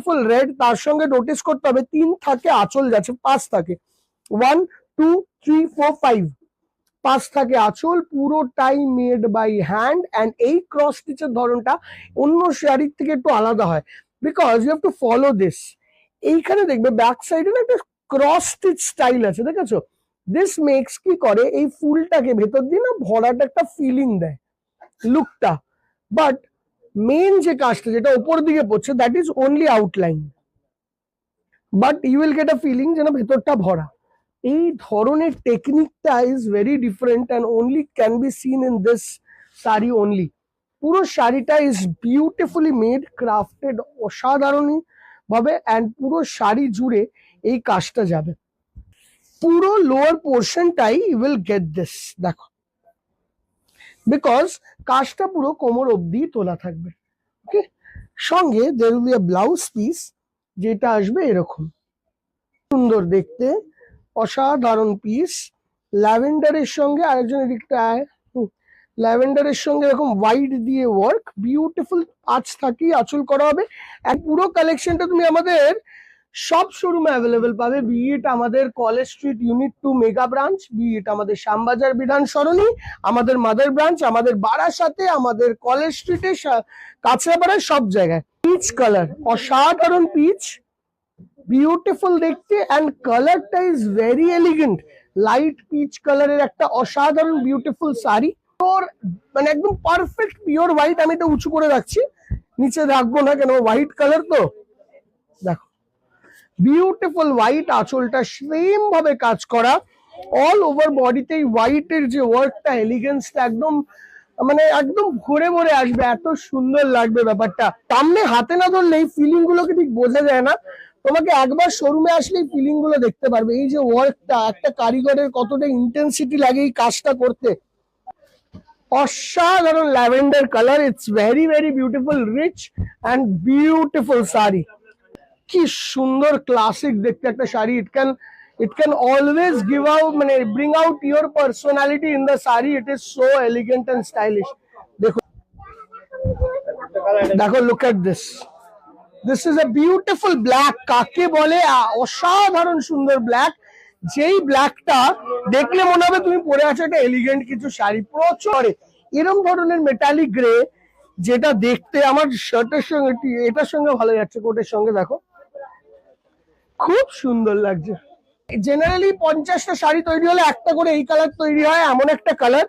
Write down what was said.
Beautiful red, তার সঙ্গে notice করতে হবে 3 থাকে আঁচল যাচ্ছে, 5 থাকে, 1 2 3 4 5, 5 থাকে আঁচল, পুরোটাই মেড বাই হ্যান্ড। অ্যান্ড এই ক্রস স্টিচের ধরনটা অন্য শাড়ির থেকে একটু আলাদা হয়, because you have to follow this. এইখানে দেখবে ব্যাক সাইডে না একটা ক্রস স্টিচ স্টাইল আছে, দেখেছো? দিস মেক্স কি করে, এই ফুলটাকে ভেতর দিয়ে না ভরাটা একটা ফিলিং দেয় লুকটা। বাট মেন যে কাজটা যেটা উপর দিকে পড়ছে, that is only outline, but you will get a feeling যেন ভেতরটা ভরা। এই ধরনের টেকনিকটা is very different and only can be seen in this sari only. পুরো শাড়িটা ইজ বিউটিফুলি মেড, ক্রাফটেড অসাধারণ ভাবে, অ্যান্ড পুরো শাড়ি জুড়ে এই কাজটা যাবে। পুরো লোয়ার পোর্শনটাই ইউ উইল গেট দিস, দেখো, বিকজ কাজটা পুরো কোমর অবধি তোলা থাকবে। ওকে, সঙ্গে there will be a blouse piece, যেটা আসবে এরকম সুন্দর দেখতে, অসাধারণ পিস। ল্যাভেন্ডারের সঙ্গে, আরেকজন এদিকটা ল্যাভেন্ডারের সঙ্গে এরকম হোয়াইট দিয়ে ওয়ার্ক, বিউটিফুল আঁচ থাকি আঁচল করা হবে। আর পুরো কালেকশনটা তুমি আমাদের সব শোরুমে অ্যাভেলেবেল পাবে, বি ইট আমাদের college street unit 2 mega branch, be it আমাদের শ্যামবাজার বিধান সরণি, আমাদের মাদার ব্রাঞ্চ, আমাদের বারাসাতে, আমাদের কলেজ স্ট্রিটে, কাছড়াপাড়ায়, সব জায়গায়। পিচ কালার, অসাধারণ পিচ, বিউটিফুল দেখতে, অ্যান্ড কালারটা is very elegant. Light pitch কালারের একটা অসাধারণ বিউটিফুল শাড়ি, মানে একদম পারফেক্ট পিওর হোয়াইট। আমি এটা উঁচু করে রাখছি, নিচে রাখবো না কেন, হোয়াইট কালার তো। দেখো, বিউটিফুল হোয়াইট, আঁচলটা সেম ভাবে কাজ করা, অল ওভার বডিতে হোয়াইটের যে ওয়ার্কটা, এলিগেন্সটা একদম মানে একদম ভরে ভরে আসবে, এত সুন্দর লাগবে ব্যাপারটা। সামনে হাতে না ধরলে এই ফিলিং গুলোকে ঠিক বোঝা যায় না, তোমাকে একবার শোরুমে আসলে এই ফিলিং গুলো দেখতে পারবে। এই যে ওয়ার্কটা, একটা কারিগরের কতটা ইন্টেন্সিটি লাগে এই কাজটা করতে, অসাধারণ lavender colour, it's very very beautiful, rich and beautiful sari. কি সুন্দর ক্লাসিক দেখতে একটা sari. it can always give out, মানে bring out your personality in the saree. It is so elegant and stylish. দেখো দেখো, look at this. This is a beautiful black. কাকে বলে অসাধারণ সুন্দর ব্ল্যাক, যেই ব্ল্যাকটা দেখলে মনে হবে তুমি পরে আছো একটা এলিগেন্ট কিছু শাড়ি। প্রচুর এরকম ধরনের মেটালিক গ্রে, যেটা দেখতে আমার শার্টের সঙ্গে, এটার সঙ্গে ভালো যাচ্ছে, কোটের সঙ্গে। দেখো, খুব সুন্দর লাগছে। জেনারেলি 50টা শাড়ি তৈরি হলে একটা করে এই কালার তৈরি হয়, এমন একটা কালার।